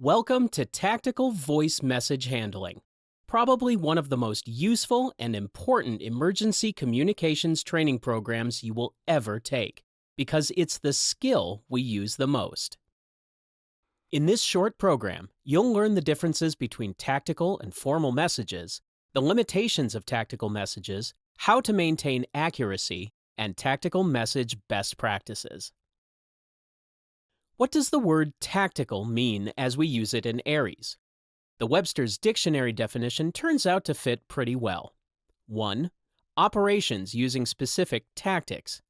Welcome to Tactical Voice Message Handling, probably one of the most useful and important emergency communications training programs you will ever take, because it's the skill we use the most. In this short program, you'll learn the differences between tactical and formal messages, the limitations of tactical messages, how to maintain accuracy, and tactical message best practices. What does the word tactical mean as we use it in Aries? The Webster's Dictionary definition turns out to fit pretty well. 1. Operations using specific tactics.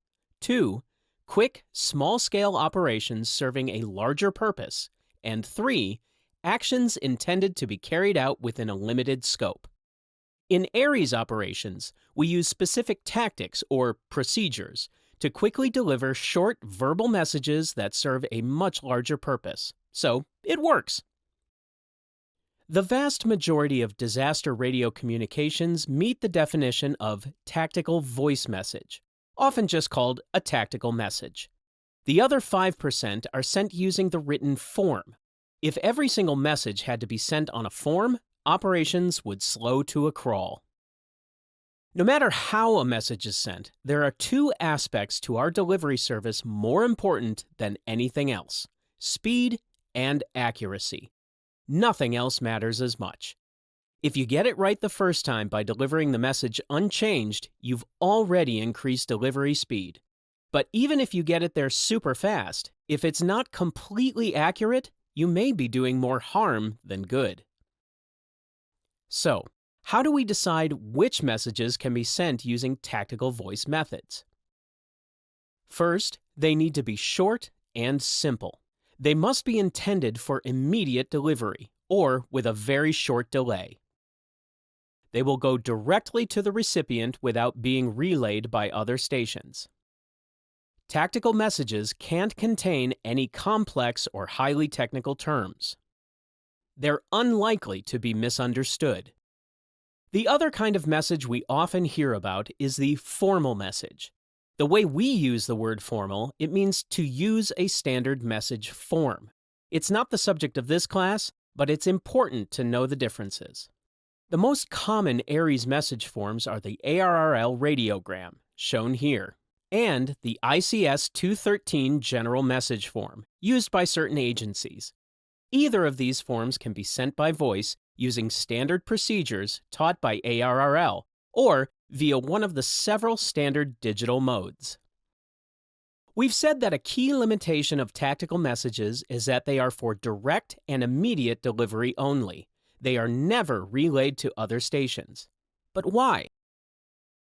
2. Quick, small-scale operations serving a larger purpose. And 3. Actions intended to be carried out within a limited scope. In Aries operations, we use specific tactics or procedures to quickly deliver short verbal messages that serve a much larger purpose. So, it works. The vast majority of disaster radio communications meet the definition of tactical voice message, often just called a tactical message. The other 5% are sent using the written form. If every single message had to be sent on a form, operations would slow to a crawl. No matter how a message is sent, there are two aspects to our delivery service more important than anything else: speed and accuracy. Nothing else matters as much. If you get it right the first time by delivering the message unchanged, you've already increased delivery speed. But even if you get it there super fast, if it's not completely accurate, you may be doing more harm than good. So, how do we decide which messages can be sent using tactical voice methods? First, they need to be short and simple. They must be intended for immediate delivery, or with a very short delay. They will go directly to the recipient without being relayed by other stations. Tactical messages can't contain any complex or highly technical terms. They're unlikely to be misunderstood. The other kind of message we often hear about is the formal message. The way we use the word formal, it means to use a standard message form. It's not the subject of this class, but it's important to know the differences. The most common Aries message forms are the ARRL radiogram, shown here, and the ICS 213 general message form, used by certain agencies. Either of these forms can be sent by voice using standard procedures taught by ARRL, or via one of the several standard digital modes. We've said that a key limitation of tactical messages is that they are for direct and immediate delivery only. They are never relayed to other stations. But why?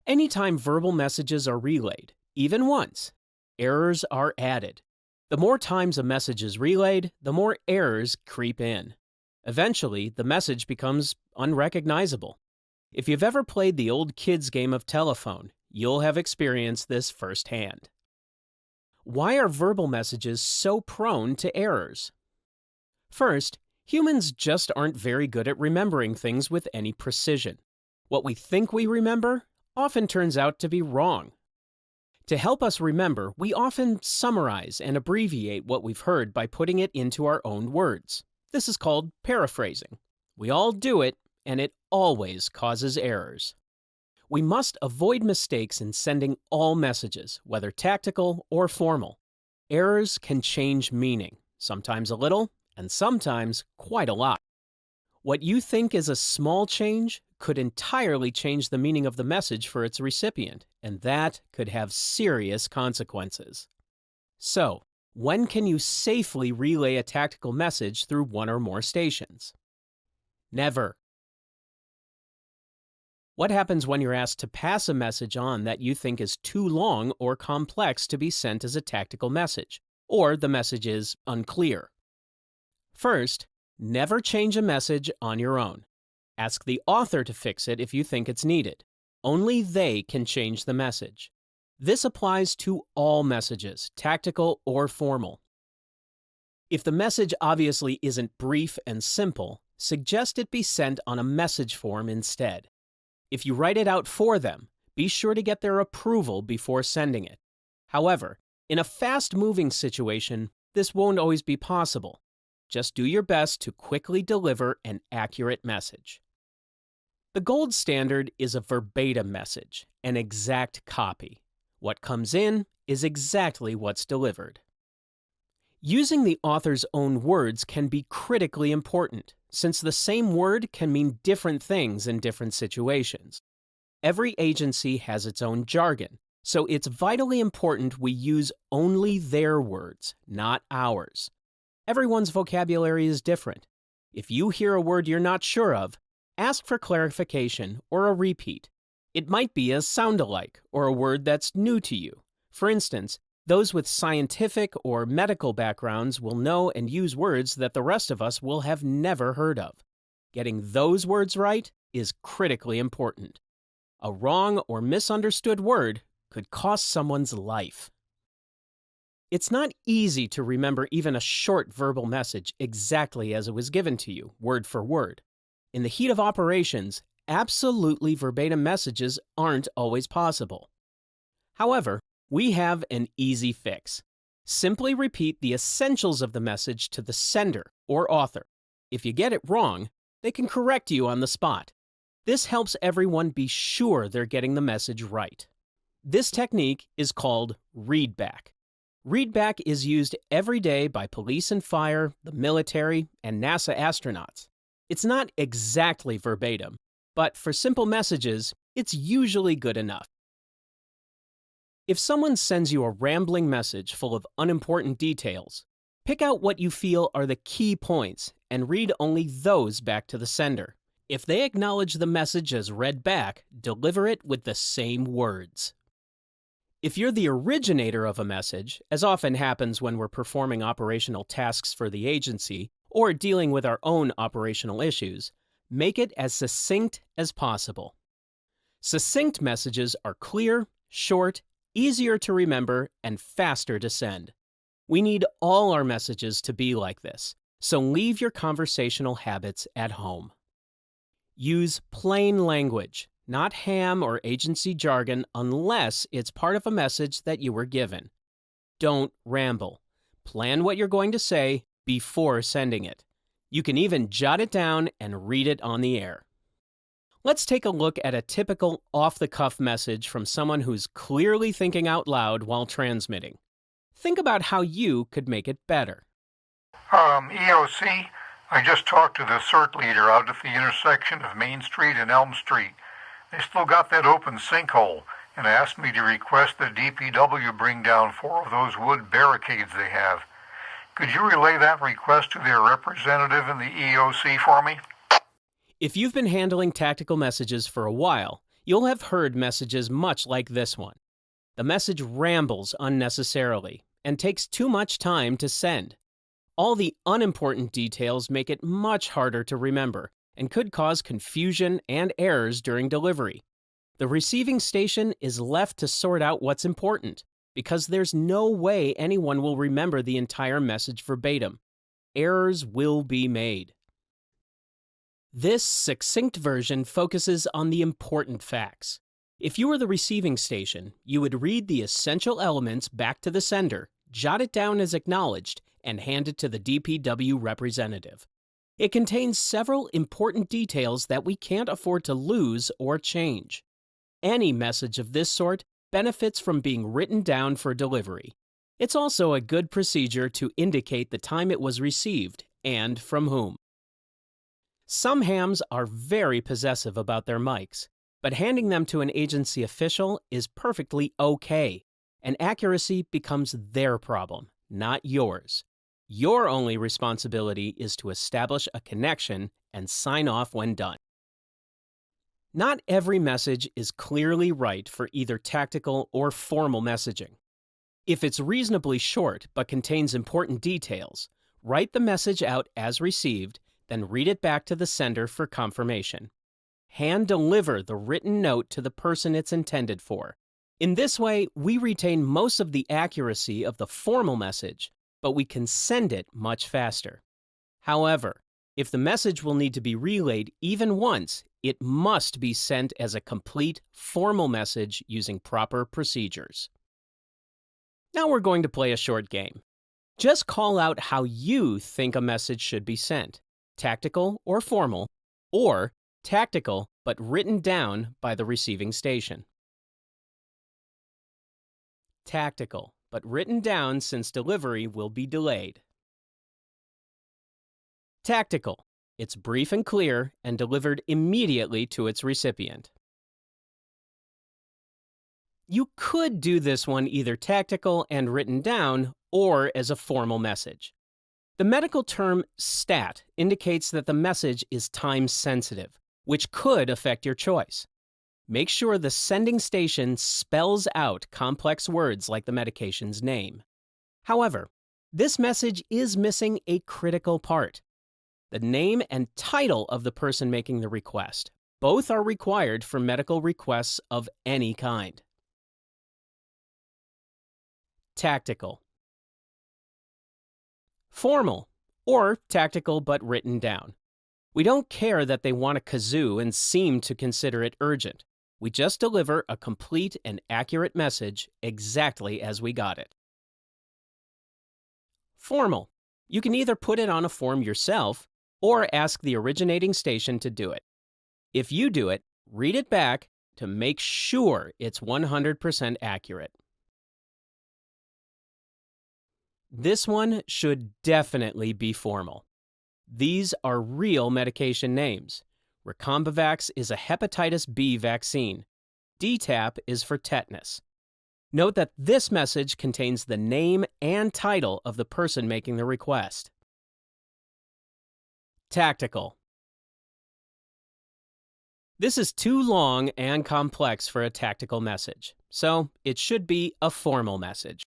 Anytime verbal messages are relayed, even once, errors are added. The more times a message is relayed, the more errors creep in. Eventually, the message becomes unrecognizable. If you've ever played the old kids' game of telephone, you'll have experienced this firsthand. Why are verbal messages so prone to errors? First, humans just aren't very good at remembering things with any precision. What we think we remember often turns out to be wrong. To help us remember, we often summarize and abbreviate what we've heard by putting it into our own words. This is called paraphrasing. We all do it, and it always causes errors. We must avoid mistakes in sending all messages, whether tactical or formal. Errors can change meaning, sometimes a little, and sometimes quite a lot. What you think is a small change could entirely change the meaning of the message for its recipient, and that could have serious consequences. So, when can you safely relay a tactical message through one or more stations? Never. What happens when you're asked to pass a message on that you think is too long or complex to be sent as a tactical message, or the message is unclear? First, never change a message on your own. Ask the author to fix it if you think it's needed. Only they can change the message. This applies to all messages, tactical or formal. If the message obviously isn't brief and simple, suggest it be sent on a message form instead. If you write it out for them, be sure to get their approval before sending it. However, in a fast-moving situation, this won't always be possible. Just do your best to quickly deliver an accurate message. The gold standard is a verbatim message, an exact copy. What comes in is exactly what's delivered. Using the author's own words can be critically important, since the same word can mean different things in different situations. Every agency has its own jargon, so it's vitally important we use only their words, not ours. Everyone's vocabulary is different. If you hear a word you're not sure of, ask for clarification or a repeat. It might be a sound-alike or a word that's new to you. For instance, those with scientific or medical backgrounds will know and use words that the rest of us will have never heard of. Getting those words right is critically important. A wrong or misunderstood word could cost someone's life. It's not easy to remember even a short verbal message exactly as it was given to you, word for word. In the heat of operations, absolutely verbatim messages aren't always possible. However, we have an easy fix. Simply repeat the essentials of the message to the sender or author. If you get it wrong, they can correct you on the spot. This helps everyone be sure they're getting the message right. This technique is called readback. Readback is used every day by police and fire, the military, and NASA astronauts. It's not exactly verbatim, but for simple messages, it's usually good enough. If someone sends you a rambling message full of unimportant details, pick out what you feel are the key points and read only those back to the sender. If they acknowledge the message as read back, deliver it with the same words. If you're the originator of a message, as often happens when we're performing operational tasks for the agency or dealing with our own operational issues, make it as succinct as possible. Succinct messages are clear, short, easier to remember, and faster to send. We need all our messages to be like this, so leave your conversational habits at home. Use plain language, not ham or agency jargon, unless it's part of a message that you were given. Don't ramble. Plan what you're going to say before sending it. You can even jot it down and read it on the air. Let's take a look at a typical off-the-cuff message from someone who's clearly thinking out loud while transmitting. Think about how you could make it better. EOC, I just talked to the CERT leader out at the intersection of Main Street and Elm Street. They still got that open sinkhole and asked me to request that DPW bring down 4 of those wood barricades they have. Could you relay that request to their representative in the EOC for me? If you've been handling tactical messages for a while, you'll have heard messages much like this one. The message rambles unnecessarily and takes too much time to send. All the unimportant details make it much harder to remember and could cause confusion and errors during delivery. The receiving station is left to sort out what's important because there's no way anyone will remember the entire message verbatim. Errors will be made. This succinct version focuses on the important facts. If you were the receiving station, you would read the essential elements back to the sender, jot it down as acknowledged, and hand it to the DPW representative. It contains several important details that we can't afford to lose or change. Any message of this sort benefits from being written down for delivery. It's also a good procedure to indicate the time it was received and from whom. Some hams are very possessive about their mics, but handing them to an agency official is perfectly okay, and accuracy becomes their problem, not yours. Your only responsibility is to establish a connection and sign off when done. Not every message is clearly right for either tactical or formal messaging. If it's reasonably short but contains important details, write the message out as received, then read it back to the sender for confirmation. Hand deliver the written note to the person it's intended for. In this way, we retain most of the accuracy of the formal message, but we can send it much faster. However, if the message will need to be relayed even once, it must be sent as a complete, formal message using proper procedures. Now we're going to play a short game. Just call out how you think a message should be sent, tactical or formal, or tactical but written down by the receiving station. Tactical, but written down since delivery will be delayed. Tactical. It's brief and clear and delivered immediately to its recipient. You could do this one either tactical and written down or as a formal message. The medical term STAT indicates that the message is time sensitive, which could affect your choice. Make sure the sending station spells out complex words like the medication's name. However, this message is missing a critical part: the name and title of the person making the request. Both are required for medical requests of any kind. Tactical. Formal, or tactical but written down. We don't care that they want a kazoo and seem to consider it urgent. We just deliver a complete and accurate message exactly as we got it. Formal. You can either put it on a form yourself or ask the originating station to do it. If you do it, read it back to make sure it's 100% accurate. This one should definitely be formal. These are real medication names. Recombavax is a hepatitis B vaccine. DTaP is for tetanus. Note that this message contains the name and title of the person making the request. Tactical. This is too long and complex for a tactical message, so it should be a formal message.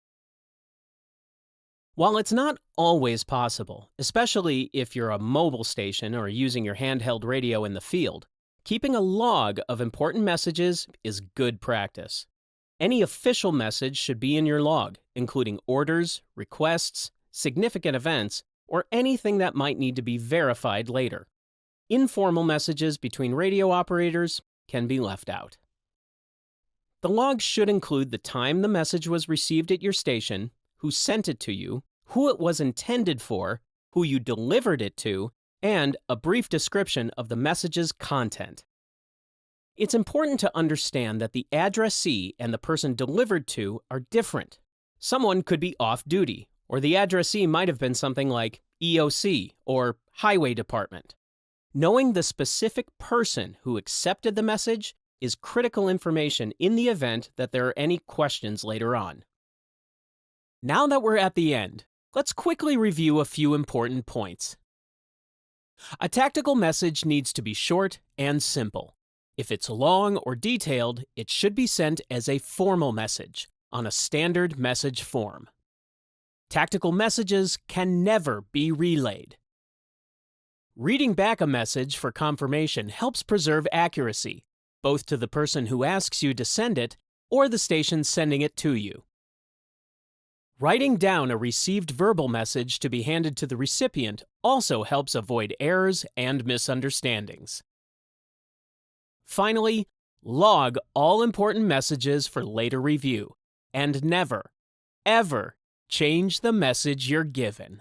While it's not always possible, especially if you're a mobile station or using your handheld radio in the field, keeping a log of important messages is good practice. Any official message should be in your log, including orders, requests, significant events, or anything that might need to be verified later. Informal messages between radio operators can be left out. The log should include the time the message was received at your station, who sent it to you, who it was intended for, who you delivered it to, and a brief description of the message's content. It's important to understand that the addressee and the person delivered to are different. Someone could be off-duty, or the addressee might have been something like EOC or Highway Department. Knowing the specific person who accepted the message is critical information in the event that there are any questions later on. Now that we're at the end, let's quickly review a few important points. A tactical message needs to be short and simple. If it's long or detailed, it should be sent as a formal message on a standard message form. Tactical messages can never be relayed. Reading back a message for confirmation helps preserve accuracy, both to the person who asks you to send it or the station sending it to you. Writing down a received verbal message to be handed to the recipient also helps avoid errors and misunderstandings. Finally, log all important messages for later review, and never, ever change the message you're given.